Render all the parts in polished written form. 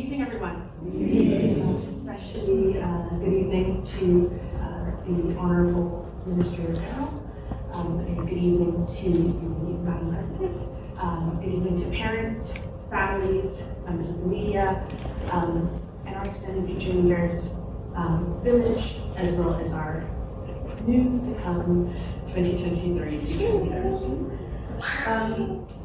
evening, everyone. Good evening. Especially good evening to the Honorable Minister General, and good evening to the Madam President. Good evening to parents, families, members of the media, and our extended future leaders, village, as well as our new to come 2023 future leaders.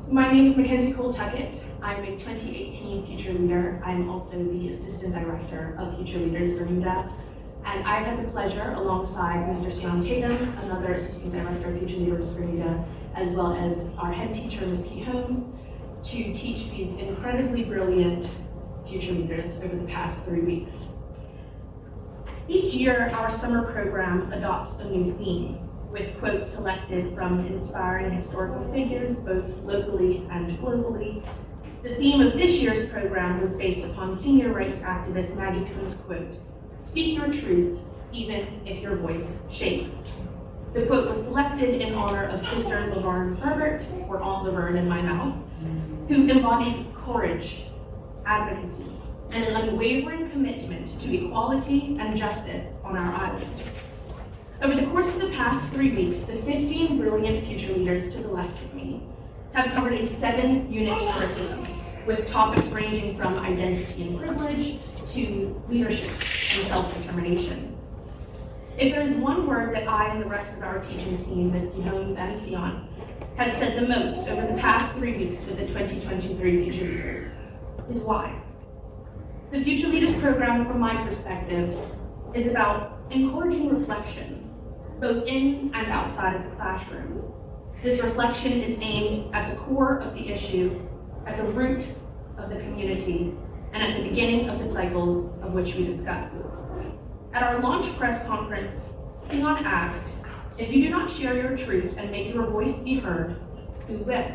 My name is Mackenzie Cole-Tuckett. I'm a 2018 Future Leader. I'm also the Assistant Director of Future Leaders Bermuda. And I've had the pleasure, alongside Mr. Sion Tatum, another Assistant Director of Future Leaders Bermuda, as well as our head teacher, Ms. Key Holmes, to teach these incredibly brilliant future leaders over the past 3 weeks. Each year, our summer program adopts a new theme, with quotes selected from inspiring historical figures, both locally and globally. The theme of this year's program was based upon senior rights activist Maggie Kuhn's quote, "Speak your truth, even if your voice shakes." The quote was selected in honor of Sister Laverne Herbert, or Aunt Laverne in my mouth, who embodied courage, advocacy, and an unwavering commitment to equality and justice on our island. Over the course of the past 3 weeks, the 15 brilliant future leaders to the left of me have covered a 7-unit curriculum with topics ranging from identity and privilege to leadership and self-determination. If there is one word that I and the rest of our teaching team, Ms. Key Holmes and Sion, have said the most over the past 3 weeks with the 2023 Future Leaders, is why. The Future Leaders program, from my perspective, is about encouraging reflection, both in and outside of the classroom. This reflection is aimed at the core of the issue, at the root of the community, and at the beginning of the cycles of which we discuss. At our launch press conference, Sion asked, "If you do not share your truth and make your voice be heard, who will?"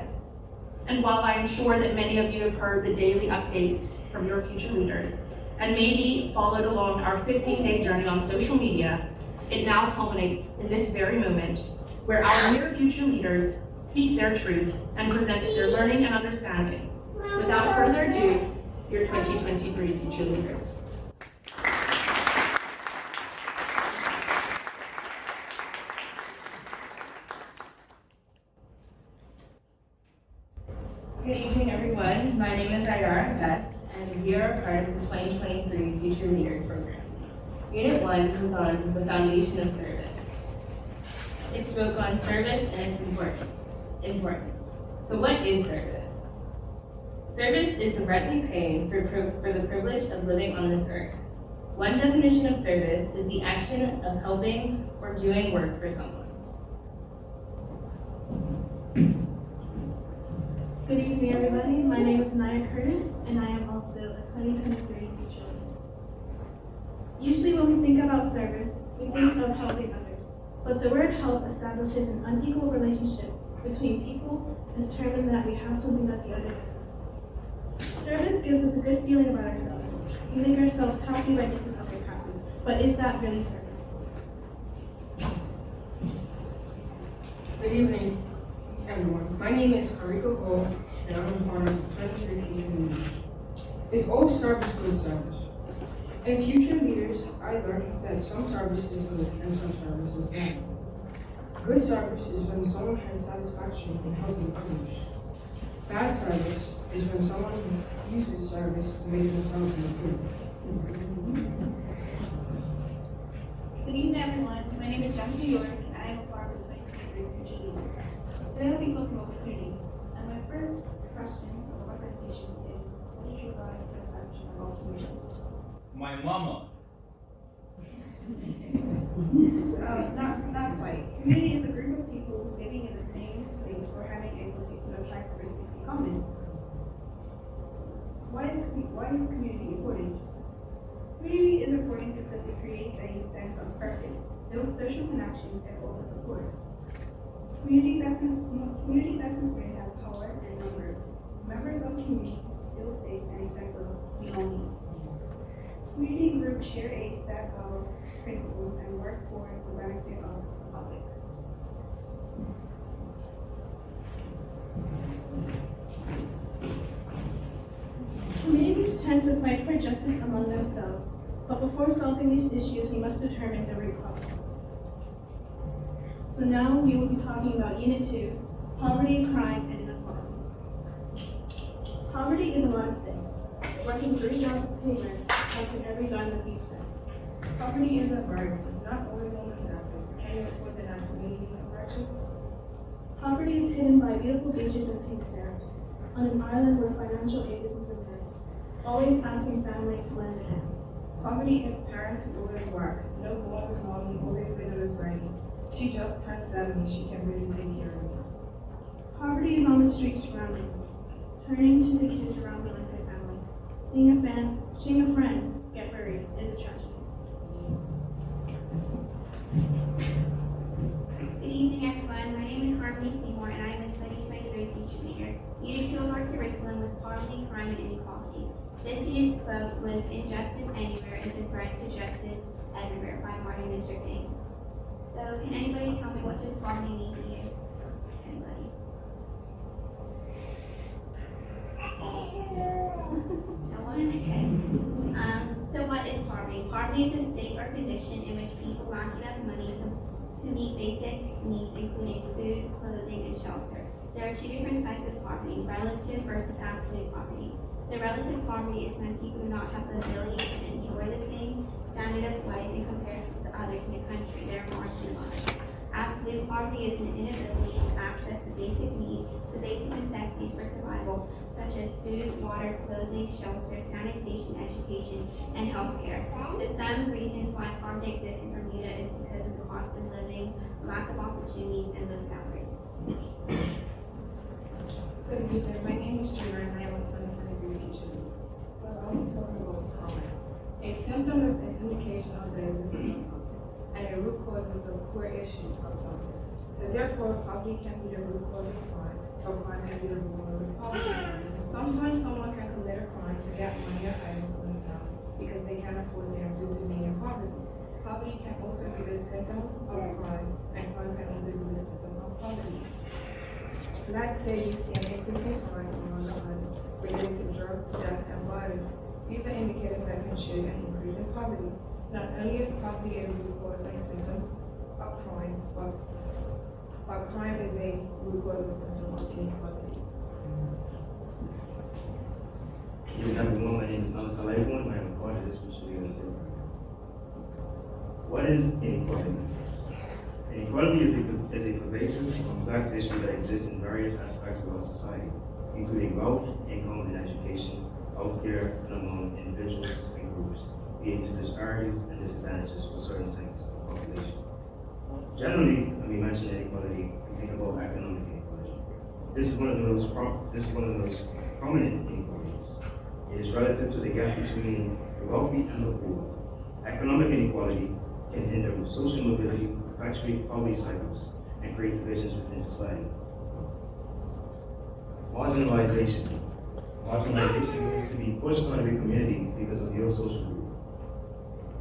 And while I am sure that many of you have heard the daily updates from your future leaders, and maybe followed along our 15-day journey on social media, it now culminates in this very moment where our near future leaders speak their truth and present their learning and understanding. Without further ado, your 2023 future leaders. Good evening, everyone. My name is Ayara Best, and we are part of the 2023 Future Leaders Program. Unit 1 was on the foundation of service. It spoke on service and its importance. So what is service? Service is the rent we pay for the privilege of living on this earth. One definition of service is the action of helping or doing work for someone. Good evening, everybody. My name is Naya Curtis, and I am also a 2023 Future Leader. Usually when we think about service, we think of helping others, but the word help establishes an unequal relationship between people and determines that we have something that the other doesn't. Service gives us a good feeling about ourselves. We make ourselves happy by making others happy, but is that really service? Good evening, everyone. My name is Hariko Cole, and I'm part of the 23 Future Leaders. Is all service good service? In Future Leaders, I learned that some service is good and some service is bad. Good service is when someone has satisfaction in helping others. Bad service is when someone uses service to make themselves look good. Good evening, everyone. My name is Jennifer York, and I am a part of the 2023 Future Leaders. Today I'll be talking about community. And my first question of my presentation is, what is your guys' perception about community? My mama. Not quite. Community is a group of people living in the same place or having a particular characteristic in common. Why is community important? Community is important because it creates a sense of purpose, builds social connections, and also support. Community that's important have power and numbers. Members of community feel safe and a sense of belonging. Community groups share a set of principles and work for the benefit of the public. Communities tend stand to fight for justice among themselves. But before solving these issues, we must determine the root cause. So now we will be talking about Unit 2, Poverty, Crime, and Inequality. Poverty is a lot of things. Working 3 jobs to pay rent, counting every dime that we spend. Poverty is a burden, not always on the surface. Can you afford the nice amenities of purchase? Poverty is hidden by beautiful beaches and pink sand, on an island where financial aid is in demand, always asking family to lend a hand. Poverty is parents who always work. No born with mommy, always widow is ready. She just turned 70, she can really take care of me. Poverty is on the streets surrounding me, turning to the kids around me like their family. Seeing a friend get buried is a tragedy. Good evening, everyone. My name is Harmony Seymour, and I am a 2023 future leader. Unit 2 of our curriculum was Poverty, Crime, and Inequality. This unit's quote was, "Injustice anywhere is a threat to justice everywhere," by Martin Luther King. So, can anybody tell me, what does poverty mean to you? Anybody? No one? Okay. So what is poverty? Poverty is a state or condition in which people lack enough money to meet basic needs, including food, clothing, and shelter. There are 2 different types of poverty, relative versus absolute poverty. So relative poverty is when people do not have the ability to enjoy the same standard of life in comparison to others in the country. They are marginalized. Absolute poverty is an inability to access the basic needs, the basic necessities for survival, such as food, water, clothing, shelter, sanitation, education, and healthcare. So some reasons why poverty exists in Bermuda is because of the cost of living, lack of opportunities, and low salaries. Good evening, my name is Junior and I am a 2023 teacher. So I'll be talking about crime. A symptom is an indication of the existence of something, and a root cause is the core issue of something. So therefore, poverty can be the root cause of crime, or crime can be the root cause of poverty. Sometimes someone can commit a crime to get money or items for themselves because they can't afford them due to being in poverty. Poverty can also be the symptom of crime, and crime can also be the symptom of poverty. Let's say you see an increase in crime on the island related to drugs, death, and violence. These are indicators that can show an increase in poverty. Not only is poverty a root cause and symptom of crime, but crime is a root cause and symptom of inequality. Good evening, everyone. My name is Malaka Laibon, and I am a part of this special learning program. What is inequality? Inequality is a pervasive, complex issue that exists in various aspects of our society, including wealth, income, and education, healthcare, and among individuals and groups, leading to disparities and disadvantages for certain segments of the population. Generally, when we mention inequality, we think about economic inequality. This is one of the most prominent inequalities. It is relative to the gap between the wealthy and the poor. Economic inequality can hinder social mobility, perpetuate poverty cycles, and create divisions within society. Marginalization. Marginalization means to be pushed out of a community because of your social group.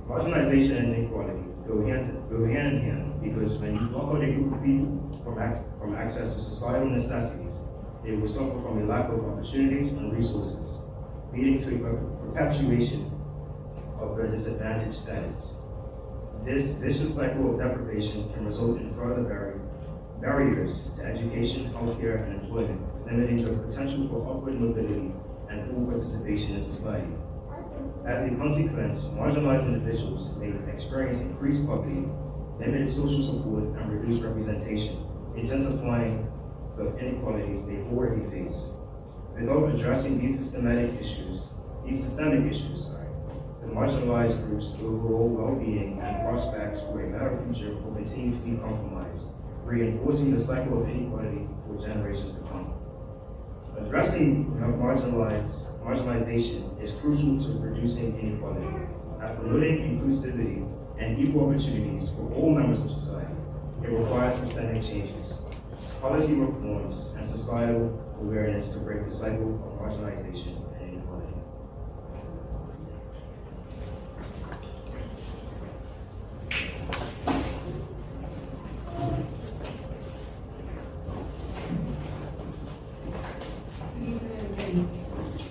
Marginalization and inequality go hand in hand because when you block out a group of people from access to societal necessities, they will suffer from a lack of opportunities and resources, leading to a perpetuation of their disadvantaged status. This vicious cycle of deprivation can result in further barriers to education, healthcare, and employment, limiting the potential for upward mobility and full participation in society. As a consequence, marginalized individuals may experience increased poverty, limited social support, and reduced representation, intensifying the inequalities they already face. Without addressing these systemic issues, the marginalized groups' overall well-being and prospects for a better future will continue to be compromised, reinforcing the cycle of inequality for generations to come. Addressing marginalization is crucial to reducing inequality, as promoting inclusivity and equal opportunities for all members of society. It requires systemic changes, policy reforms, and societal awareness to break the cycle of marginalization and inequality.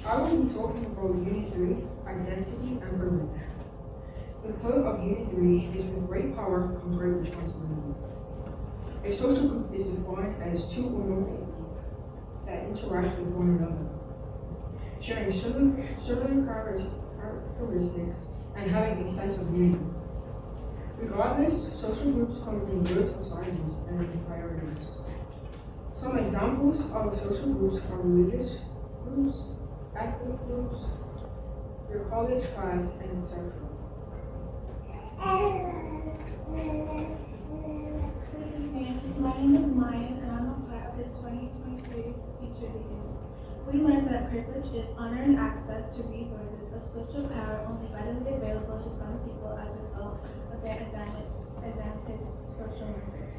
I will be talking about Unit 3, identity, and privilege. The quote of Unit 3 is with great power comes great responsibility. A social group is defined as two or more people that interact with one another, sharing similar characteristics and having a sense of unity. Regardless, social groups come in various sizes and priorities. Some examples of social groups are religious groups, ethnic groups, your college class, and etc. My name is Maya, and I'm a part of the 2023 Future Leaders. We learned that privilege is honor and access to resources of social power only readily available to some people as a result of their advantaged social members.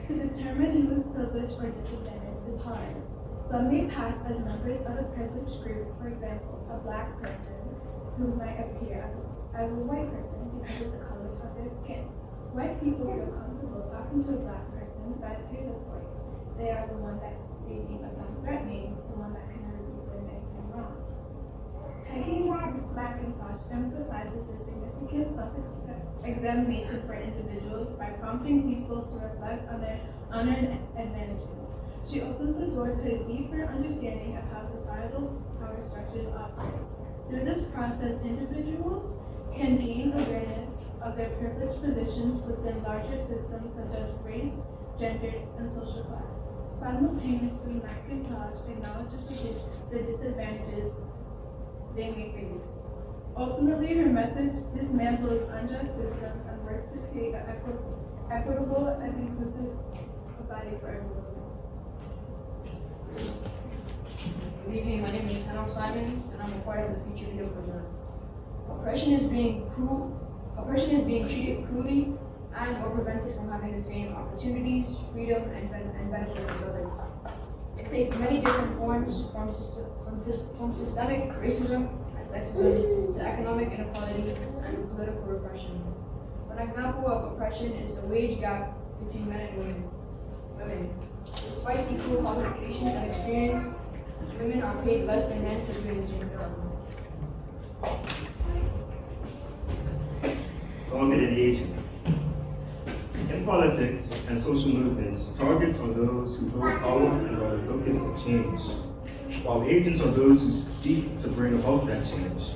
To determine who is privileged or disadvantaged is hard. Some may pass as members of a privileged group, for example, a black person who might appear as a white person because of the color of their skin. White people feel comfortable talking to a black person that appears as white. They are the one that they deem as non-threatening, the one that can never be doing anything wrong. Peggy McIntosh emphasizes the significant self-examination for individuals by prompting people to reflect on their unearned advantages. She opens the door to a deeper understanding of how societal power structures operate. Through this process, individuals can gain awareness of their privileged positions within larger systems such as race, gender, and social class. Simultaneously, McIntosh acknowledges the disadvantages they may face. Ultimately, her message dismantles unjust systems and works to create an equitable and inclusive society for everyone. Good evening, my name is Hannah Simons, and I'm a part of the Future Leader program. Oppression is being treated cruelly and or prevented from having the same opportunities, freedom, and benefits as others. It takes many different forms, from systemic racism and sexism to economic inequality and political repression. One example of oppression is the wage gap between men and women. Despite equal qualifications and experience, women are paid less than men for doing the same job. Targeted agent. In politics and social movements, targets are those who hold power and are the focus of change, while agents are those who seek to bring about that change.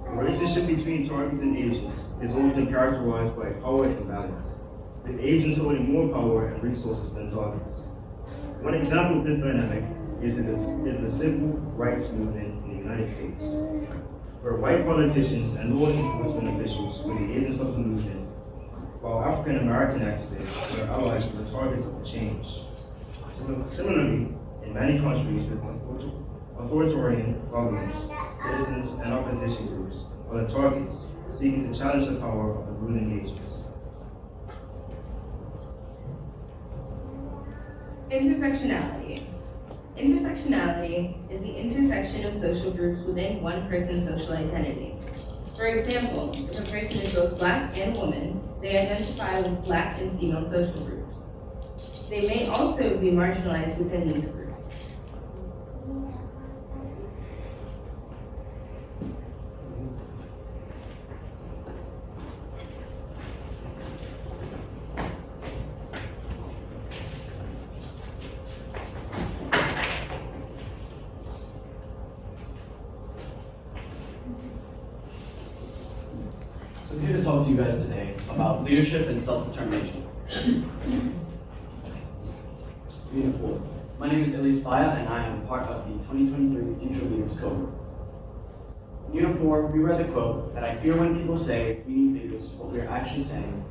The relationship between targets and agents is often characterized by power imbalance, with agents holding more power and resources than targets. One example of this dynamic is the civil rights movement in the United States, where white politicians and law enforcement officials were the agents of the movement, while African American activists were allies for the targets of the change. Similarly, in many countries with authoritarian governments, citizens and opposition groups are the targets seeking to challenge the power of the ruling agents. Intersectionality. Intersectionality is the intersection of social groups within one person's social identity. For example, if a person is both Black and woman, they identify with Black and female social groups. They may also be marginalized within these groups. So I'm here to talk to you guys today about leadership and self-determination. Unit 4. My name is Elias Baya, and I am part of the 2023 Future Leaders cohort. In Unit 4, we read the quote that I fear when people say we need leaders, what we are actually saying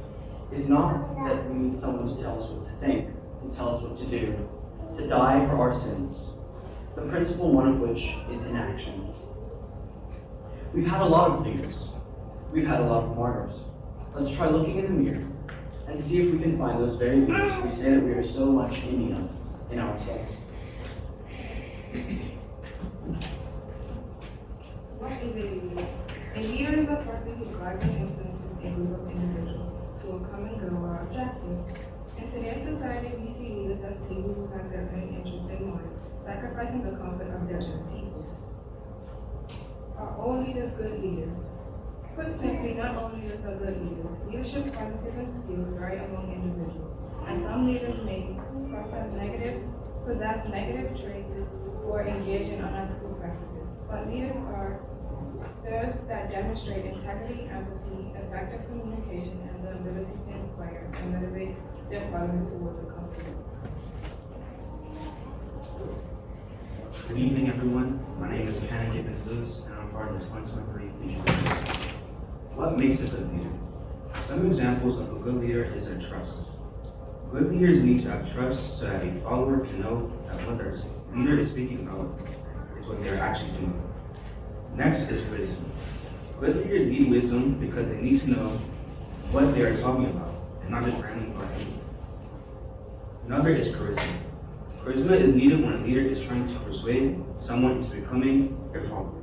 is not that we need someone to tell us what to think, to tell us what to do, to die for our sins, the principal one of which is inaction. We've had a lot of leaders. We've had a lot of martyrs. Let's try looking in the mirror and see if we can find those very leaders we say that we are so much in need of in ourselves. What is a leader? A leader is a person who guides and influences a group of individuals to a common goal or objective. In today's society, we see leaders as people who have their own interests in mind, sacrificing the comfort of their own people. Are all leaders good leaders? Put simply, not all leaders are good leaders. Leadership qualities and skills vary among individuals, and some leaders may possess negative traits or engage in unethical practices. But leaders are those that demonstrate integrity, empathy, effective communication, and the ability to inspire and motivate their followers towards a common goal. Good evening, everyone. My name is Canon Gibbons-Lewis, and I'm part of the 2023 Future Leaders. What makes a good leader? Some examples of a good leader is their trust. Good leaders need to have trust so that a follower can know that what their leader is speaking about is what they're actually doing. Next is wisdom. Good leaders need wisdom because they need to know what they are talking about and not just random opinion. Another is charisma. Charisma is needed when a leader is trying to persuade someone into becoming their follower.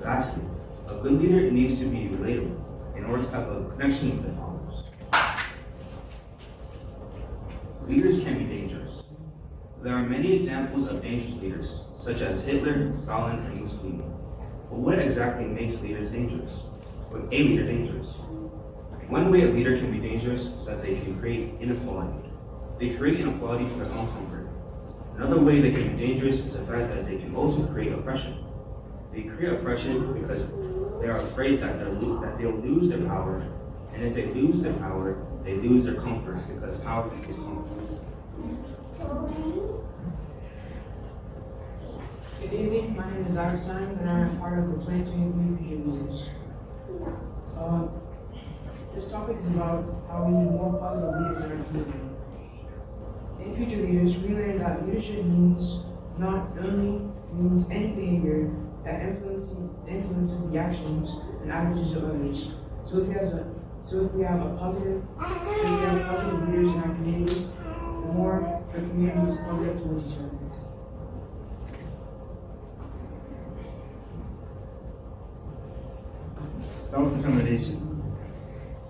Lastly, a good leader needs to be relatable in order to have a connection with their followers. Leaders can be dangerous. There are many examples of dangerous leaders, such as Hitler, Stalin, and Mussolini. But what exactly makes leaders dangerous? Or a leader dangerous? One way a leader can be dangerous is that they can create inequality. They create inequality for their own comfort. Another way they can be dangerous is the fact that they can also create oppression. They create oppression because they are afraid that they'll lose their power, and if they lose their power, they lose their comfort because power equals comfort. Good evening, my name is Alex Simons, and I am part of the 2023 Future Leaders. This topic is about how we need more positive leaders in our community. In Future Leaders, we learned that leadership not only means any behavior that influences the actions and attitudes of others. So if we have positive leaders in our community, the more the community is positive towards each other. Self-determination.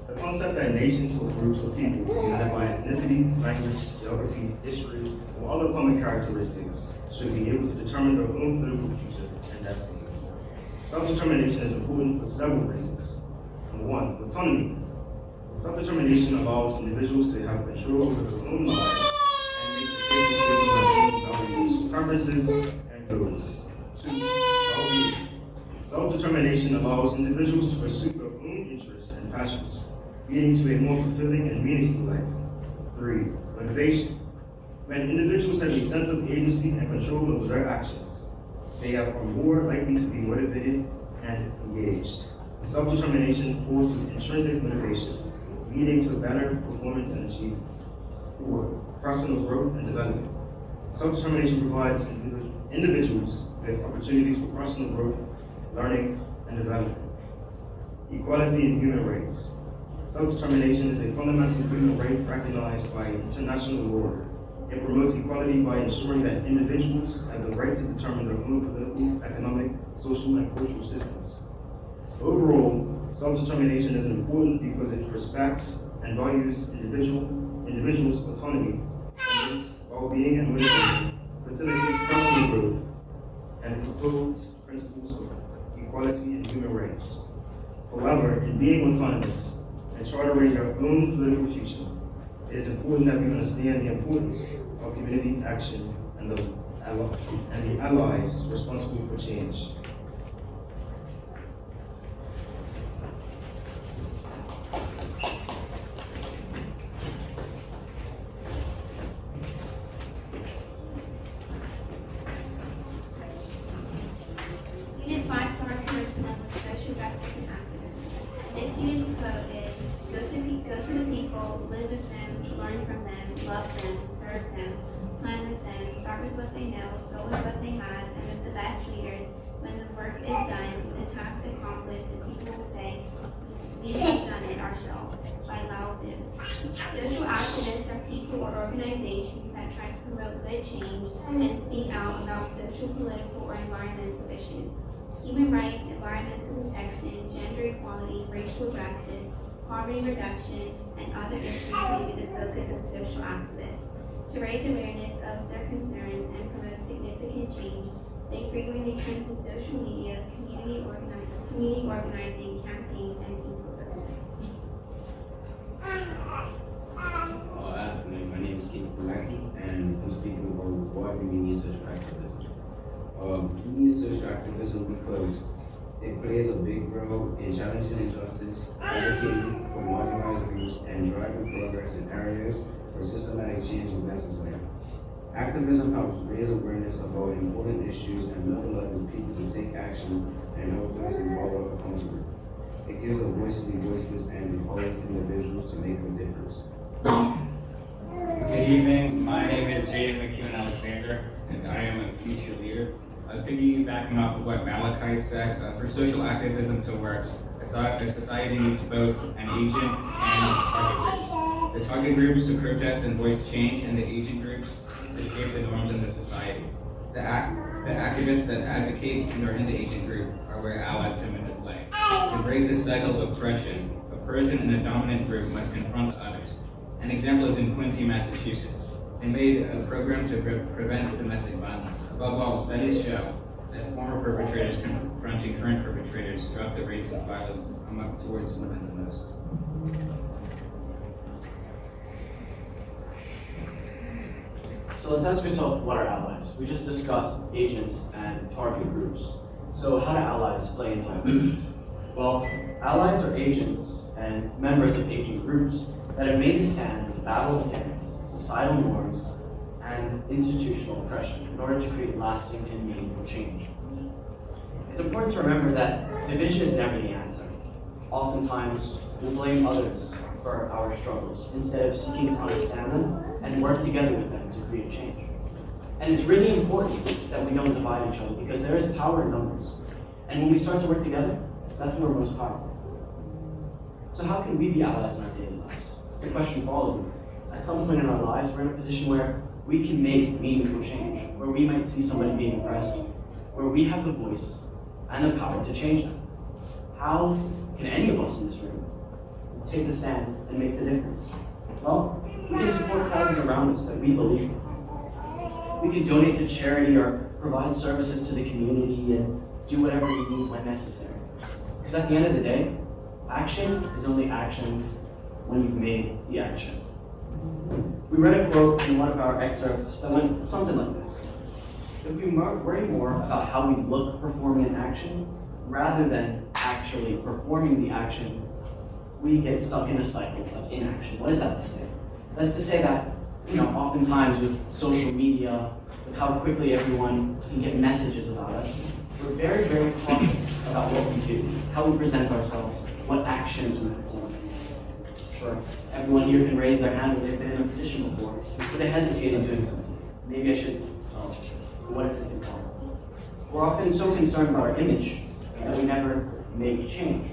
The concept that nations or groups of people, united by ethnicity, language, geography, history, or other common characteristics, should be able to determine their own political future and destiny. Self-determination is important for several reasons. Number one, autonomy. Self-determination allows individuals to have control over their own lives and make decisions based on their own values, preferences, and goals. Two, well-being. Self-determination allows individuals to pursue their own interests and passions, leading to a more fulfilling and meaningful life. Three, motivation. When individuals have a sense of agency and control over their actions, they are more likely to be motivated and engaged. Self-determination forces intrinsic motivation, leading to better performance and achievement. Four, personal growth and development. Self-determination provides individuals with opportunities for personal growth, learning, and development. Equality in human rights. Self-determination is a fundamental human right recognized by international law. It promotes equality by ensuring that individuals have the right to determine their own political, economic, social, and cultural systems. Overall, self-determination is important because it respects and values individuals' autonomy, promotes well-being and motivation, facilitates personal growth, and upholds principles of equality and human rights. However, in being autonomous and chartering your own political future, it is important that we understand the importance of community action and the allies responsible for change. Unit 5 for our curriculum was social justice and activism. This unit's quote is, go to the people, live with them, learn from them, love them, serve them, plan with them, start with what they know, go with what they have, and with the best leaders, when the work is done, the task accomplished, the people will say, we have done it ourselves, by Lao Tzu. Social activists are people or organizations that try to promote good change and speak out about social, political, or environmental issues. Human rights, environmental protection, gender equality, racial justice, poverty reduction, and other issues may be the focus of social activists. To raise awareness of their concerns and promote significant change, They frequently turn to social media, community organizing, campaigns, and peaceful protests. Afternoon. My name is Kingston Mackey, and I'm speaking on why we need social activism. We need social activism because it plays a big role in challenging injustice, advocating for marginalized groups, and driving progress in areas where systematic change is necessary. Activism helps raise awareness about important issues and mobilizes people to take action and help those involved accountable. It gives a voice to the voiceless and empowers individuals to make a difference. Good evening. My name is Jaden McEwen Alexander, and I am a future leader. Piggybacking off of what Malachi said, for social activism to work, a society needs both an agent and target groups. The target groups to protest and voice change, and the agent groups to shape the norms in the society. The activists that advocate and are in the agent group are where allies come into play. To break this cycle of oppression, a person in a dominant group must confront others. An example is in Quincy, Massachusetts. They made a program to prevent domestic violence. Above all, studies show that former perpetrators confronting current perpetrators drop the rates of violence towards women the most. So let's ask yourself, what are allies? We just discussed agents and target groups. So how do allies play into all this? Well, allies are agents and members of agent groups that have made a stand to battle against societal norms and institutional oppression in order to create lasting and meaningful change. It's important to remember that division is never the answer. Oftentimes, we'll blame others for our struggles instead of seeking to understand them and work together with them to create change. And it's really important that we don't divide each other because there is power in numbers. And when we start to work together, that's when we're most powerful. So how can we be allies in our daily lives? It's a question for all of you. At some point in our lives, we're in a position where we can make meaningful change, where we might see somebody being oppressed, where we have the voice and the power to change them. How can any of us in this room take the stand and make the difference? Well, we can support causes around us that we believe in. We can donate to charity or provide services to the community and do whatever we need when necessary. Because at the end of the day, action is only action when you've made the action. We read a quote in one of our excerpts that went something like this. If we worry more about how we look performing an action rather than actually performing the action, we get stuck in a cycle of inaction. What is that to say? That's to say that, oftentimes with social media, with how quickly everyone can get messages about us, we're very, very cautious about what we do, how we present ourselves, what actions we perform. Sure, everyone here can raise their hand when they've been in a position before, but they hesitate in doing something. Maybe I should, what if this didn't help? We're often so concerned about our image that we never make change.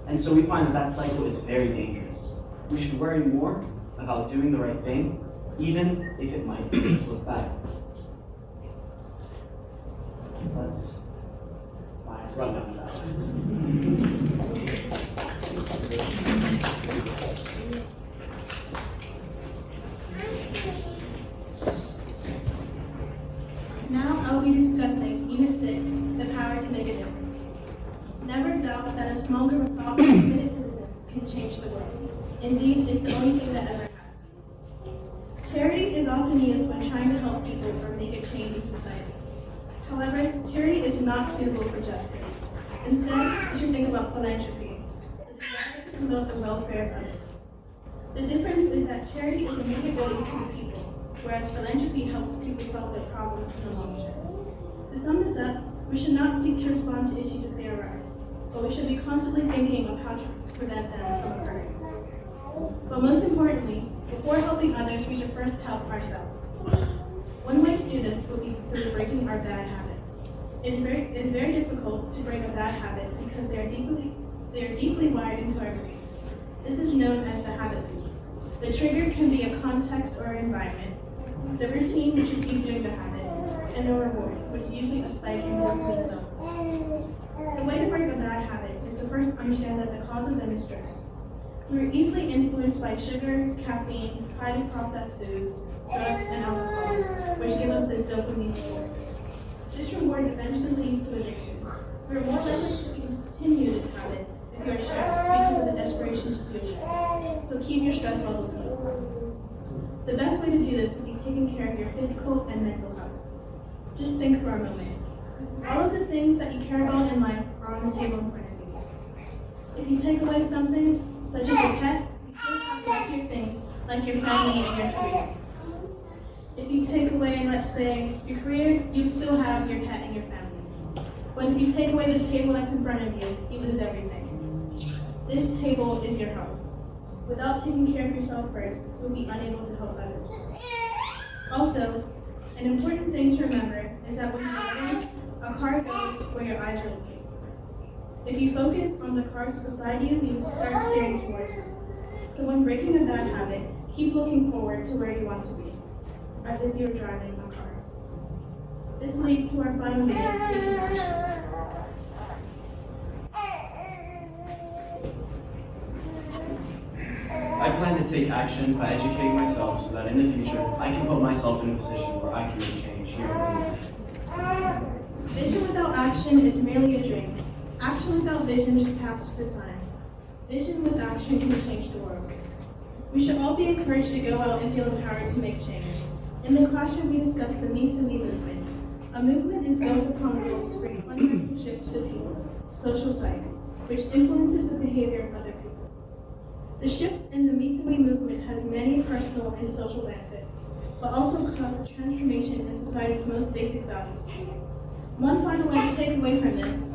And so we find that cycle is very dangerous. We should worry more about doing the right thing, even if it might make us look bad. Let's run down that Now I'll be discussing Unit 6, the power to make a difference. Never doubt that a small group of thoughtful, committed citizens can change the world. Indeed, it's the only thing that ever has. Charity is often used when trying to help people or make a change in society. However, charity is not suitable for justice. Instead, you should think about philanthropy, the desire to promote the welfare of others. The difference is that charity is immediate relief to the people, whereas philanthropy helps people solve their problems in the long term. To sum this up, we should not seek to respond to issues as they arise, but we should be constantly thinking of how to prevent them from occurring. But most importantly, before helping others, we should first help ourselves. One way to do this would be through breaking our bad habits. It is very difficult to break a bad habit because they are deeply wired into our brains. This is known as the habit loop. The trigger can be a context or an environment, the routine, which is you doing the habit, and a reward, which is usually a spike in dopamine levels. The way to break a bad habit is to first understand that the cause of them is stress. We are easily influenced by sugar, caffeine, highly processed foods, drugs, and alcohol, which give us this dopamine reward. This reward eventually leads to addiction. You are more likely to continue this habit if you are stressed because of the desperation to feel better. So keep your stress levels low. The best way to do this would be taking care of your physical and mental health. Just think for a moment. All of the things that you care about in life are on the table in front of you. If you take away something, such as your pet, you still have the rest of your things, like your family and your career. If you take away, let's say, your career, you'd still have your pet and your family. But if you take away the table that's in front of you, you lose everything. This table is your health. Without taking care of yourself first, you'll be unable to help others. Also, an important thing to remember is that when driving, a car goes where your eyes are looking. If you focus on the cars beside you, you start staring towards them. So when breaking a bad habit, keep looking forward to where you want to be, as if you were driving a car. This leads to our final minute, taking action. I plan to take action by educating myself so that in the future I can put myself in a position where I can make change here in Bermuda. Vision without action is merely a dream. Action without vision just passes the time. Vision with action can change the world. We should all be encouraged to go out and feel empowered to make change. In the classroom, we discussed the Me to Me movement. A movement is built upon goals to bring fundamental shift to the people, social psych, which influences the behavior of other people. The shift in the Me to Me movement has many personal and social benefits, but also caused a transformation in society's most basic values. One final way to take away from this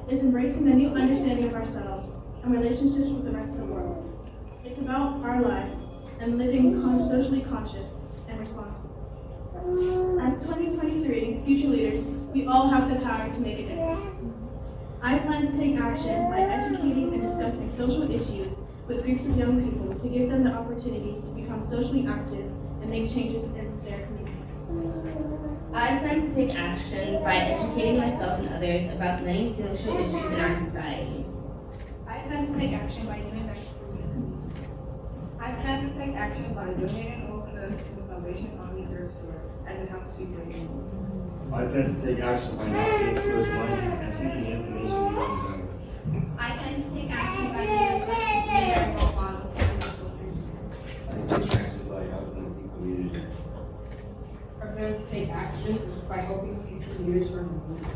is embracing a new understanding of ourselves and relationships with the rest of the world. It's about our lives and living socially conscious and responsible. As 2023 future leaders, we all have the power to make a difference. I plan to take action by educating and discussing social issues with groups of young people to give them the opportunity to become socially active and make changes in their community. I plan to take action by educating myself and others about many social issues in our society. I plan to take action by giving back to this community. I plan to take action by donating all clothes to the Salvation Army thrift store as it helps people in need. I plan to take action by not paying first money and seeking information we deserve. I plan to take action by being a good leader and role model to young children. I take action by helping the community. I plan to take action by helping future leaders for Bermuda.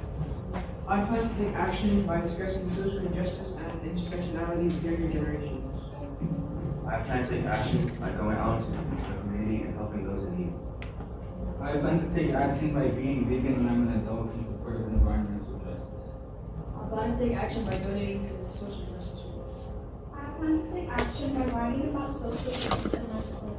I plan to take action by discussing social injustice and intersectionality with younger generations. I plan to take action by going out into the community and helping those in need. I plan to take action by being vegan when I'm an adult in support of environmental justice. I plan to take action by donating to the social justice work. I plan to take action by writing about social justice and mental health.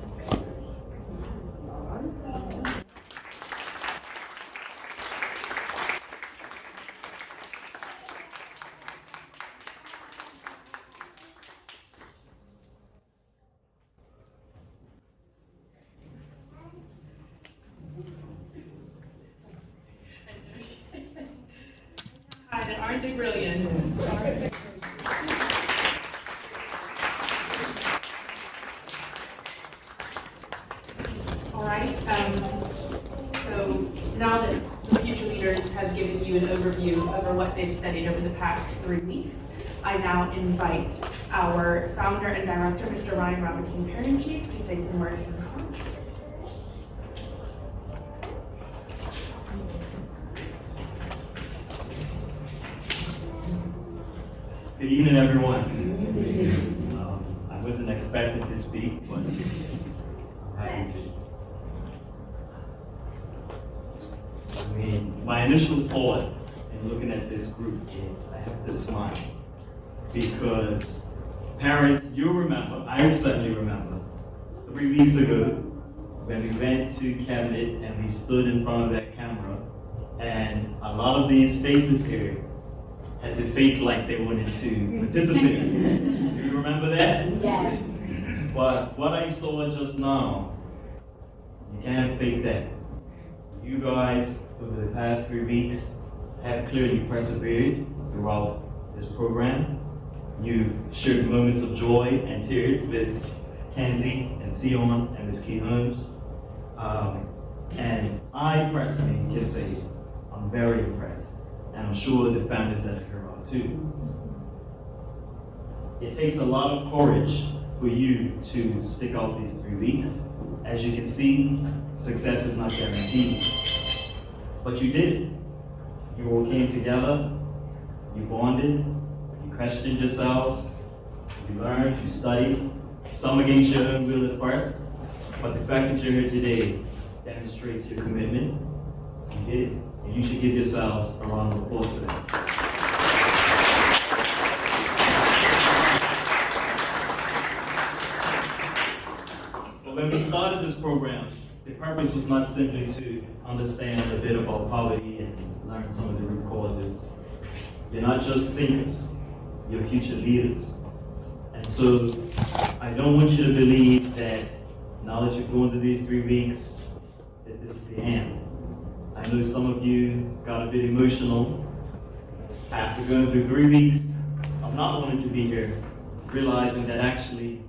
Aren't they brilliant? All right, so now that the future leaders have given you an overview over what they've studied over the past 3 weeks, I now invite our founder and director, Mr. Ryan Robertson, Parent Chief, to say some words in college. Good evening, everyone. I wasn't expecting to speak, but I'm happy to. I mean, my initial thought in looking at this group is I have to smile because parents, you remember, I certainly remember, 3 weeks ago when we went to cabinet and we stood in front of that camera, and a lot of these faces here had to fake like they wanted to participate. Do you remember that? Yes. But what I saw just now, you can't fake that. You guys, over the past 3 weeks, have clearly persevered throughout this program. You've shared moments of joy and tears with Kenzie and Sion and Ms. Key Holmes. And I personally can say, I'm very impressed. And I'm sure the families that are here are too. It takes a lot of courage for you to stick out these 3 weeks. As you can see, success is not guaranteed. But you did it. You all came together, you bonded, you questioned yourselves, you learned, you studied, some against your own will at first, but the fact that you're here today demonstrates your commitment. You did it, and you should give yourselves a round of applause for that. But when we started this program, the purpose was not simply to understand a bit about poverty and learn some of the root causes. You're not just thinkers, you're future leaders. And so I don't want you to believe that now that you've gone through these 3 weeks, that this is the end. I know some of you got a bit emotional after going through 3 weeks of not wanting to be here, realizing that actually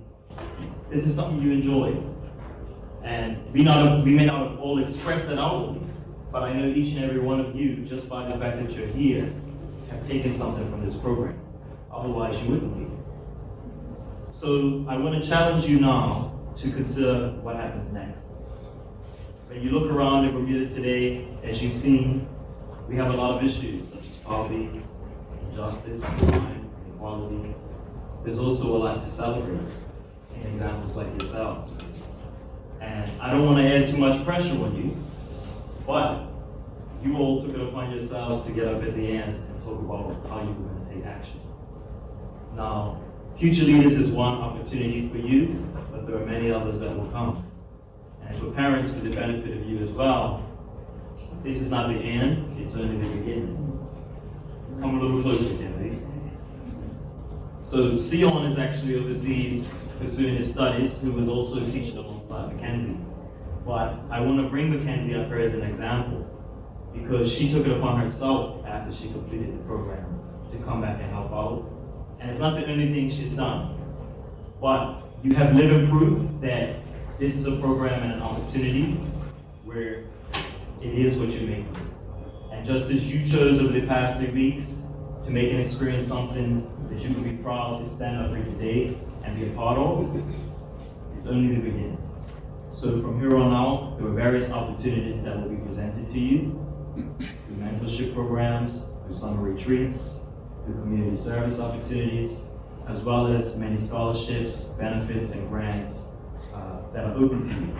this is something you enjoy. And we may not have all expressed that outwardly, but I know each and every one of you, just by the fact that you're here, have taken something from this program. Otherwise, you wouldn't be. So I want to challenge you now to consider what happens next. When you look around in Bermuda today, as you've seen, we have a lot of issues such as poverty, injustice, crime, inequality. There's also a lot to celebrate in examples like yourselves. And I don't want to add too much pressure on you, but you all took it upon yourselves to get up at the end and talk about how you were going to take action. Now, Future Leaders is one opportunity for you, but there are many others that will come. And for parents, for the benefit of you as well, this is not the end, it's only the beginning. Come a little closer, Kenzie. So Sion is actually overseas pursuing his studies, who was also teaching alongside Mackenzie. But I want to bring Mackenzie up here as an example, because she took it upon herself after she completed the program to come back and help out. And it's not the only thing she's done, but you have living proof that this is a program and an opportunity where it is what you make of it. And just as you chose over the past 3 weeks to make and experience something that you can be proud to stand up here today and be a part of, it's only the beginning. So from here on out, there are various opportunities that will be presented to you through mentorship programs, through summer retreats, through community service opportunities, as well as many scholarships, benefits, and grants that are open to you.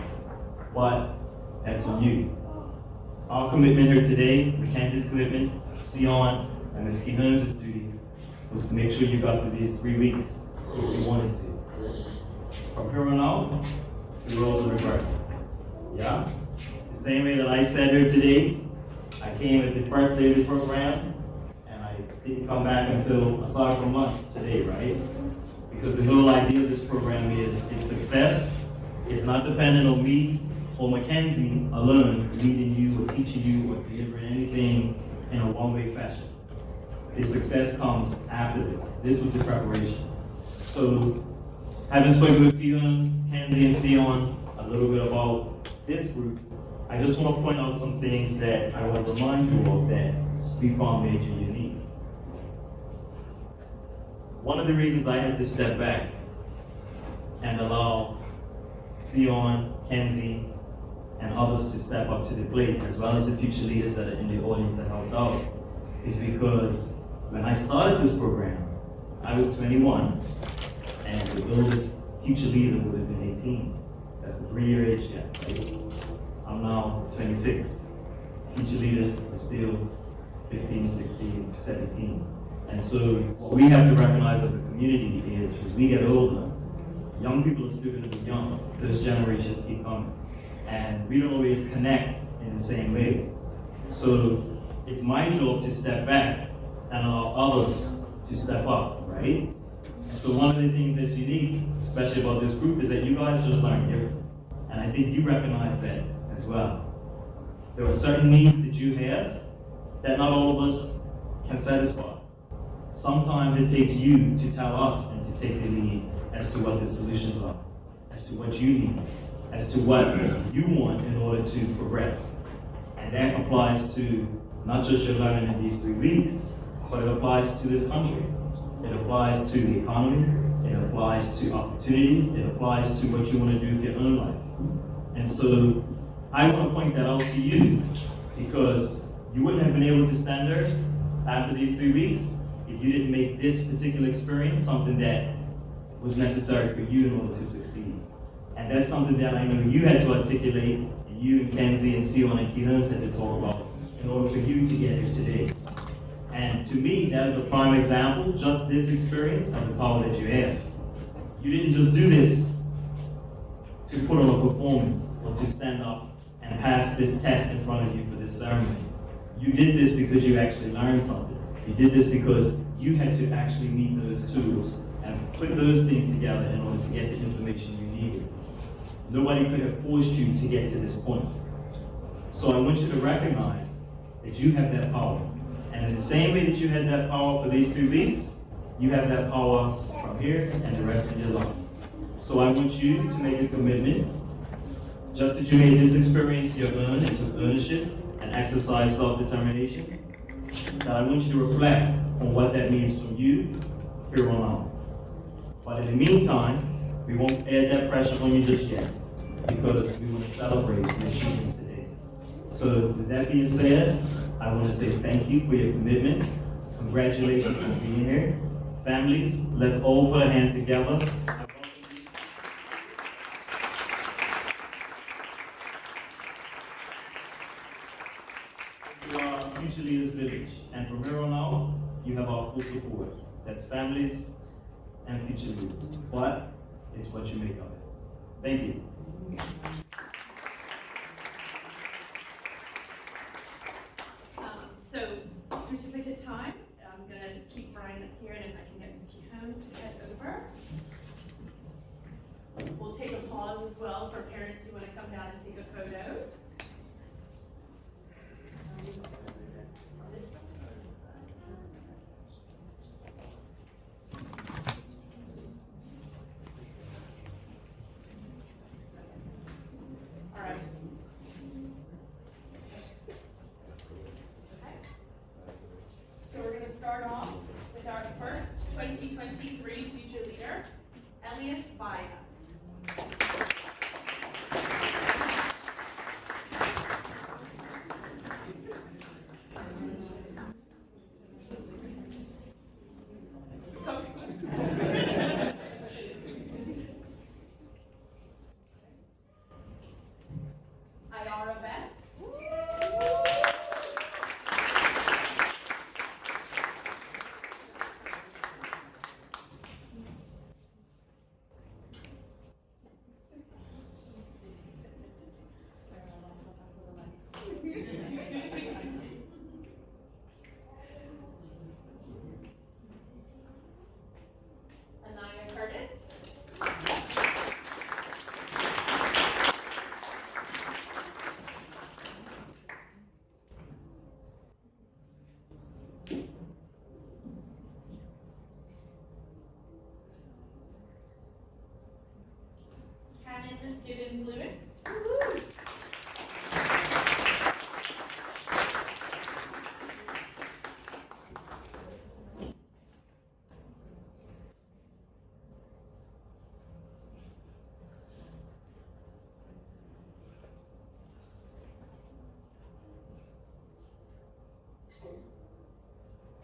But that's on you. Our commitment here today, Mackenzie's commitment, Sion, and Ms. Key Holmes' duty was to make sure you got through these 3 weeks if you wanted to. From here on out, the roles are reversed. Yeah? The same way that I sat here today, I came at the first day of the program, and I didn't come back until aside from lunch today, right? Because the whole idea of this program is its success is not dependent on me or Mackenzie alone leading you or teaching you or delivering anything in a one-way fashion. The success comes after this. This was the preparation. So, having spoken with Fiona, Kenzie, and Sion a little bit about this group, I just want to point out some things that I want to remind you of that we found major unique. One of the reasons I had to step back and allow Sion, Kenzie, and others to step up to the plate, as well as the future leaders that are in the audience that helped out, is because when I started this program, I was 21, and the oldest future leader would have been 18. That's a 3-year age gap, right? I'm now 26. Future leaders are still 15, 16, 17. And so what we have to recognize as a community is, as we get older, young people are still going to be young. Those generations keep coming. And we don't always connect in the same way. So it's my job to step back and allow others to step up, right? And so one of the things that's unique, especially about this group, is that you guys just learn different. And I think you recognize that as well. There are certain needs that you have that not all of us can satisfy. Sometimes it takes you to tell us and to take the lead as to what the solutions are, as to what you need, as to what you want in order to progress. And that applies to not just your learning in these 3 weeks, but it applies to this country. It applies to the economy, it applies to opportunities, it applies to what you want to do with your own life. And so I want to point that out to you because you wouldn't have been able to stand there after these 3 weeks if you didn't make this particular experience something that was necessary for you in order to succeed. And that's something that I know you had to articulate, and you and Kenzie and Sion and Key Holmes had to talk about in order for you to get here today. And to me, that is a prime example, just this experience, of the power that you have. You didn't just do this to put on a performance or to stand up and pass this test in front of you for this ceremony. You did this because you actually learned something. You did this because you had to actually meet those tools and put those things together in order to get the information you needed. Nobody could have forced you to get to this point. So I want you to recognize that you have that power. And in the same way that you had that power for these 3 weeks, you have that power from here and the rest of your life. So I want you to make a commitment, just as you made this experience your own and took ownership and exercised self-determination, that I want you to reflect on what that means from you here on out. But in the meantime, we won't add that pressure on you just yet, because we want to celebrate your achievements today. So with that being said, I want to say thank you for your commitment. Congratulations on being here. Families, let's all put a hand together. To our Future Leaders Village, and from here on out, you have our full support. That's families and future leaders. But it's what you make of it. Thank you. So, certificate time. I'm going to keep Brian up here, and if I can get Ms. Key Holmes to head over. We'll take a pause as well for parents who want to come down and take a photo. All right. Okay. So we're going to start off with our first 2023 Future Leader, Elias Baya. Ayara Best. Anaya Curtis. Cannon Gibbons Lewis.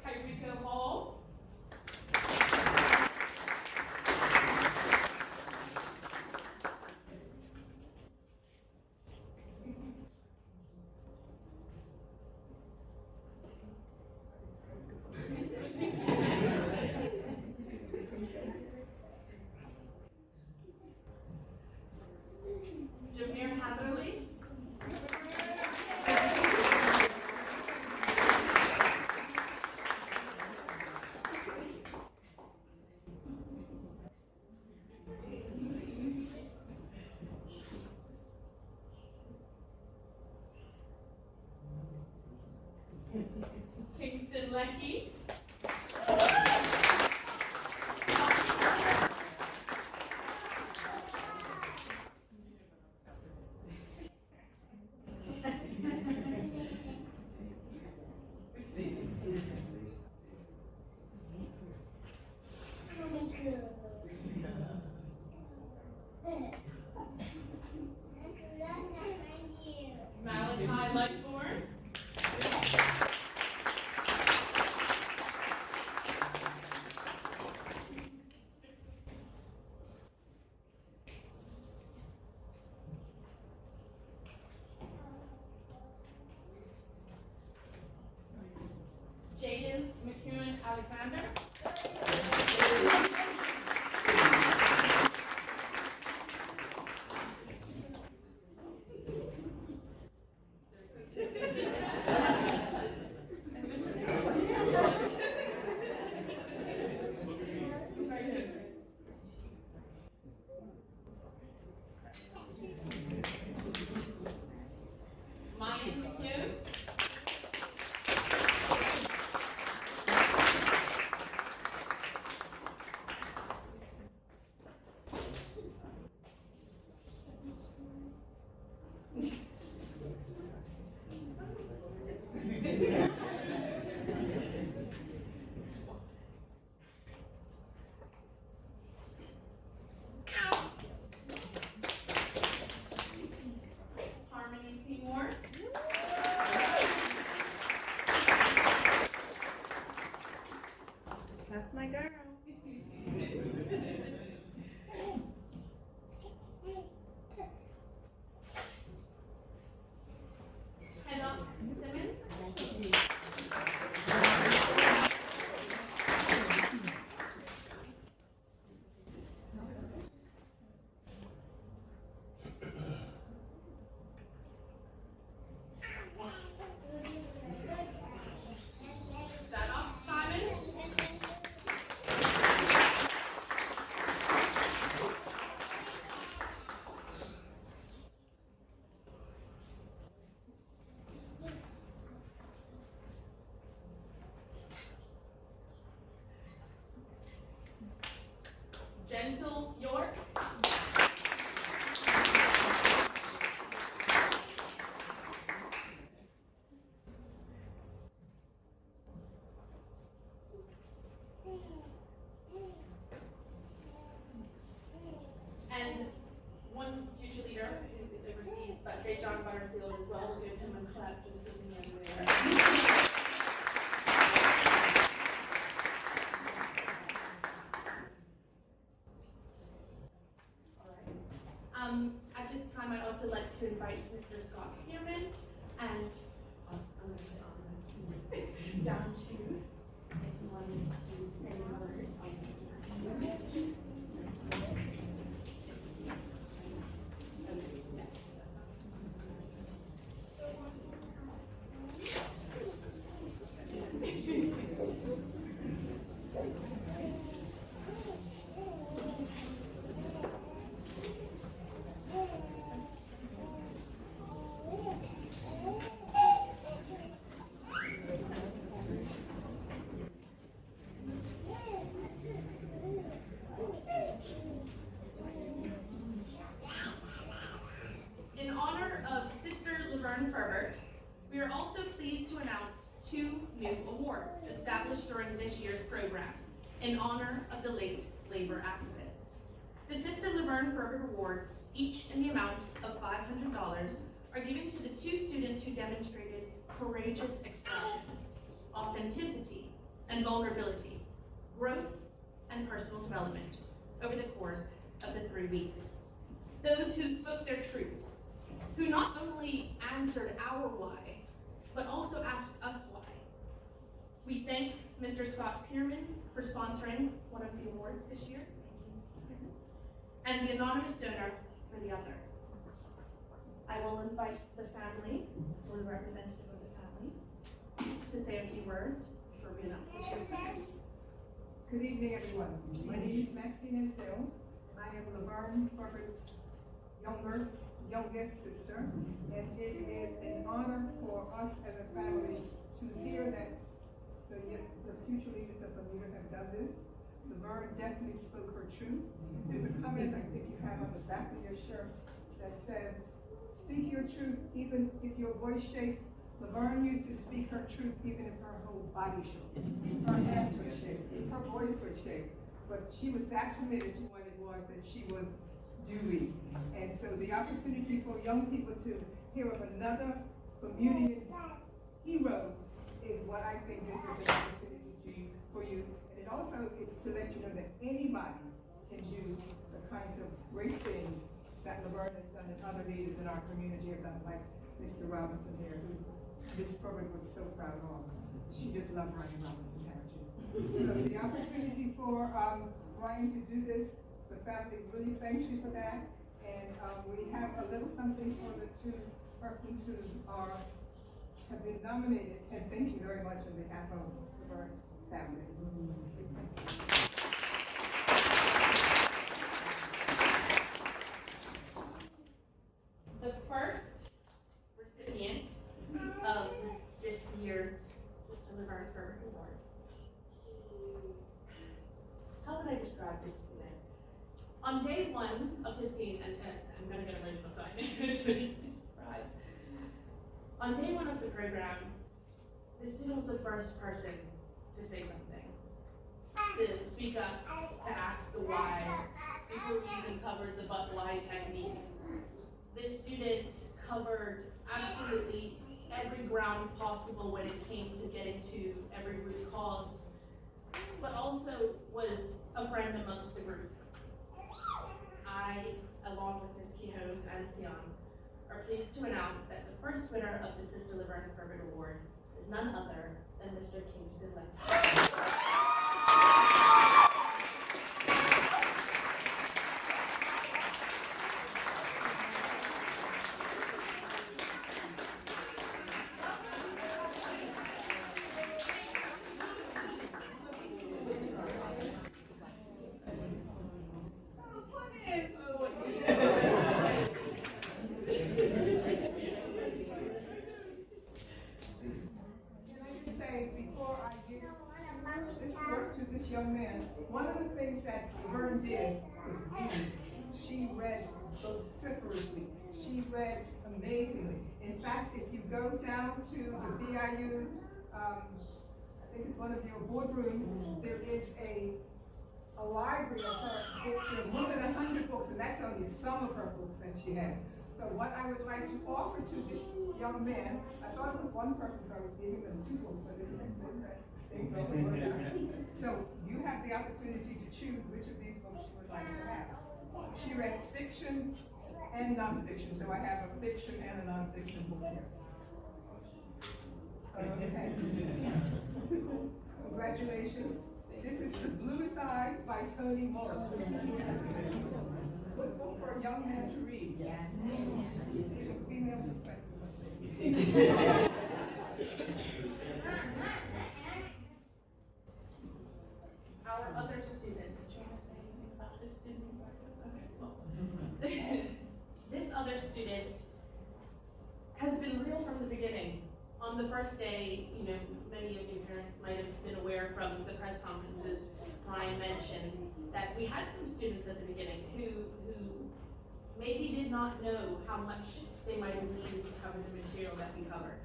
Kyrico Hall. Jameer Hatherley. Kingston Leckie. Malachi Lightborn. Jaden McEwen Alexander. Mayan McHugh. Harmony Seymour. That's my girl. Hannah Simmons. Zadok Simon. Gentle York. And one future leader who is overseas, but J. John Butterfield as well. We'll give him a clap just for being everywhere. At this time, I'd also like to invite Mr. Scott Cameron and down to if you want to say words In honor of Sister Laverne Ferbert, we are also pleased to announce 2 new awards established during this year's program in honor of the late labor activist. The Sister Laverne Ferbert Awards, each in the amount of $500, are given to the 2 students who demonstrated courageous expression, authenticity, and vulnerability, growth, and personal development over the course of the 3 weeks. Those who spoke their truth, who not only answered our why, but also asked us why. We thank Mr. Scott Pierman for sponsoring one of the awards this year, and the anonymous donor for the other. I will invite the family, or the representative of the family, to say a few words before we announce this year's winners. Good evening, everyone. My name is Maxine Estelle. I am Laverne Ferbert's youngest sister, and it is an honor for us as a family to hear that the future leaders of Bermuda have done this. Laverne definitely spoke her truth. There's a comment I think you have on the back of your shirt that says, "Speak your truth even if your voice shakes." Laverne used to speak her truth even if her whole body shook. Her hands would shake, her voice would shake. but she was that committed to what it was that she was doing. And so the opportunity for young people to hear of another community hero is what I think this is an opportunity for you. And it also is to let you know that anybody can do the kinds of great things that Laverne has done and other leaders in our community have done, like Mr. Robinson here, who Ms. Furman was so proud of. She just loved Ryan Robinson, haven't you? So the opportunity for Ryan to do this, the family really thanks you for that. And we have a little something for the two persons who have been nominated, and thank you very much on behalf of the Burns family. The first recipient of this year's Sister Laverne Ferber Award. How would I describe this student? On day 1 of 15, and I'm gonna get emotional, so I know it's a surprise. On day 1 of the program, the student was the first person to say something, to speak up, to ask the why, before we even covered the but why technique. This student covered absolutely every ground possible when it came to getting to every root cause, but also was a friend amongst the group. I, along with Ms. Kehones and Sion, are pleased to announce that the first winner of the Sister Laverne Ferber Award is none other than Mr. Kingston Lake. Young man, one of the things that Laverne did was she read vociferously. She read amazingly. In fact, if you go down to the BIU, I think it's one of your boardrooms, there is a library of her books. There are more than 100 books, and that's only some of her books that she had. So what I would like to offer to this young man, I thought it was one person, so I was giving them 2 books, but isn't that things over? So you have the opportunity to choose which of these books you would like to have. She read fiction and nonfiction, so I have a fiction and a nonfiction book here. Okay. Congratulations. This is The Bluest Eye by Toni Morrison. Good book for a young man to read. Yes. It's a female perspective. Our other student, do you want to say anything about this student? Okay, well. This other student has been real from the beginning. On the first day, many of you parents might have been aware from the press conferences Ryan mentioned that we had some students at the beginning who maybe did not know how much they might have needed to cover the material that we covered.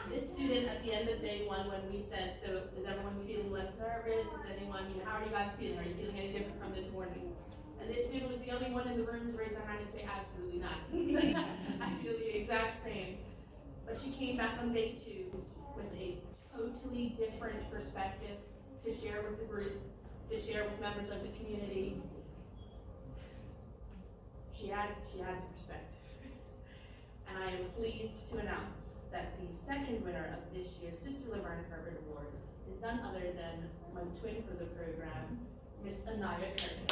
This student at the end of day 1, when we said, so is everyone feeling less nervous? Is anyone, how are you guys feeling? Are you feeling any different from this morning? And this student was the only one in the room to raise her hand and say, absolutely not. I feel the exact same. But she came back on day 2 with a totally different perspective to share with the group, to share with members of the community. She adds a perspective. And I am pleased to announce that the second winner of this year's Sister Laverne Ferber Award is none other than my twin for the program, Miss Anaya Curtis.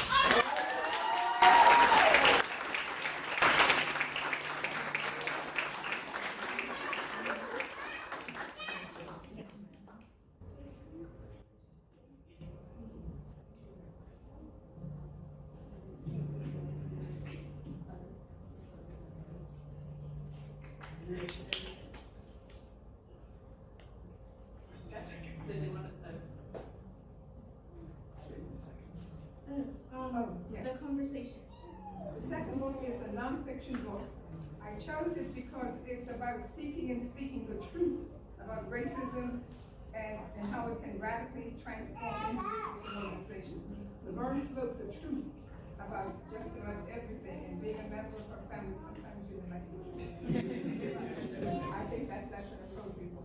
The conversation. The second book is a nonfiction book. I chose it because it's about seeking and speaking the truth about racism and how it can radically transform individuals and organizations. Laverne spoke the truth about just about everything, and being a member of her family, sometimes you don't like the truth. I think that's an appropriate one.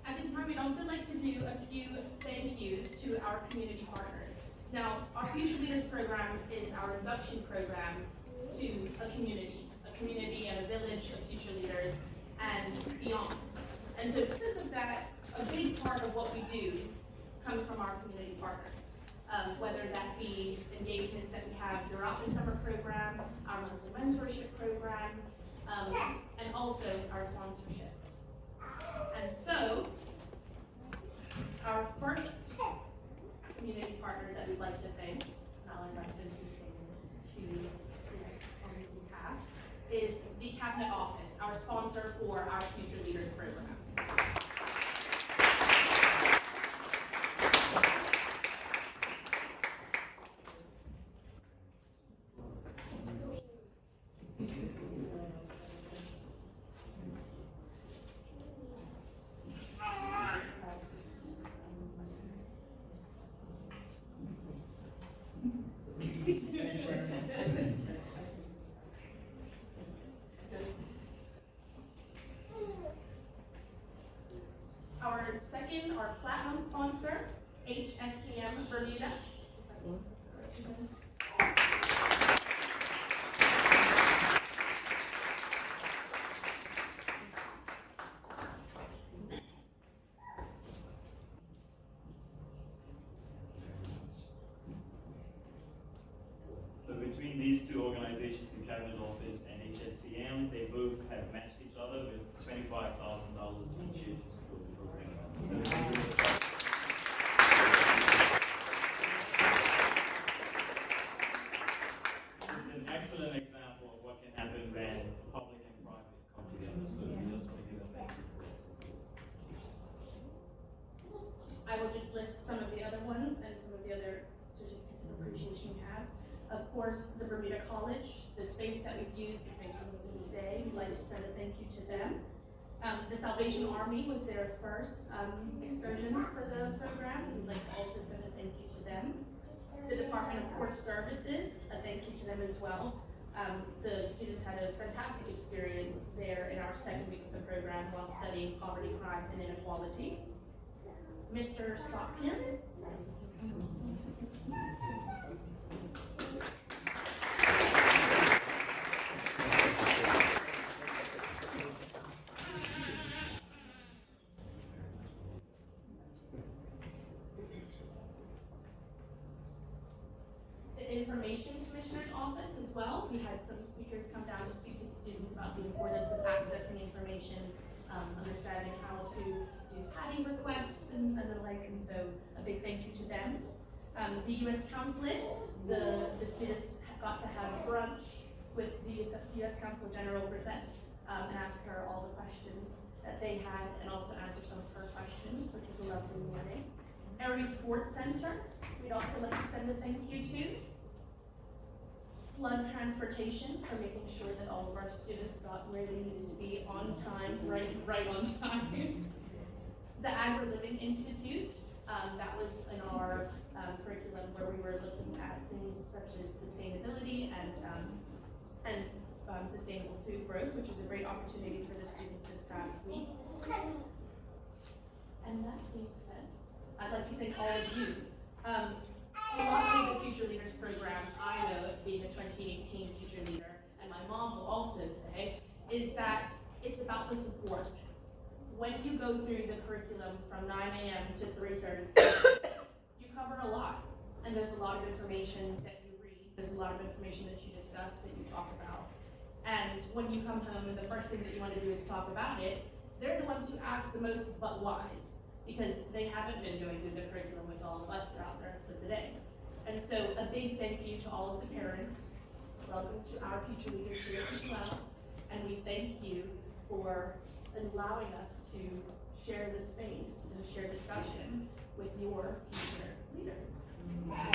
At this time, we'd also like to do a few thank yous to our community partners. Now, our Future Leaders program is our induction program to a community and a village of future leaders and beyond. And so because of that, a big part of what we do comes from our community partners. Whether that be engagements that we have throughout the summer program, our monthly mentorship program, and also our sponsorship. And so, our first community partner that we'd like to thank, and I'll invite them to on his behalf, is the Cabinet Office, our sponsor for our Future Leaders program. Our second, our platinum sponsor, HSCM Bermuda. So between these two organizations, the Cabinet Office and HSCM, they both have matched each other with $25,000 each year to support the program. So it's an excellent example of what can happen when public and private come together. So we just want to give a thank you for that support. I will just list some of the other ones and some of the other certificates of appreciation we have. Of course, the Bermuda College, the space that we've used, the space we're using today, we'd like to send a thank you to them. The Salvation Army was their first excursion for the program, so we'd like to also send a thank you to them. The Department of Court Services, a thank you to them as well. The students had a fantastic experience there in our second week of the program while studying poverty, crime, and inequality. Mr. Stockton. The Information Commissioner's Office as well. We had some speakers come down to speak to the students about the importance of accessing information, understanding how to do PADI requests and the like, and so a big thank you to them. The U.S. Consulate, the students got to have brunch with the U.S. Consul General present and ask her all the questions that they had and also answer some of her questions, which was a lovely morning. Erie Sports Center, we'd also like to send a thank you to. Flood Transportation for making sure that all of our students got where they needed to be on time, right on time. The Agri-Living Institute, that was in our curriculum where we were looking at things such as sustainability and sustainable food growth, which was a great opportunity for the students this past week. And that being said, I'd like to thank all of you. A lot of the Future Leaders program, I know, being a 2018 Future Leader, and my mom will also say, is that it's about the support. When you go through the curriculum from 9 a.m. to 3:30, you cover a lot, and there's a lot of information that you read, there's a lot of information that you discuss, that you talk about. And when you come home and the first thing that you want to do is talk about it, they're the ones who ask the most but whys, because they haven't been going through the curriculum with all of us throughout the rest of the day. And so a big thank you to all of the parents. Welcome to our future leaders here as well. And we thank you for allowing us to share this space and share discussion with your future leaders.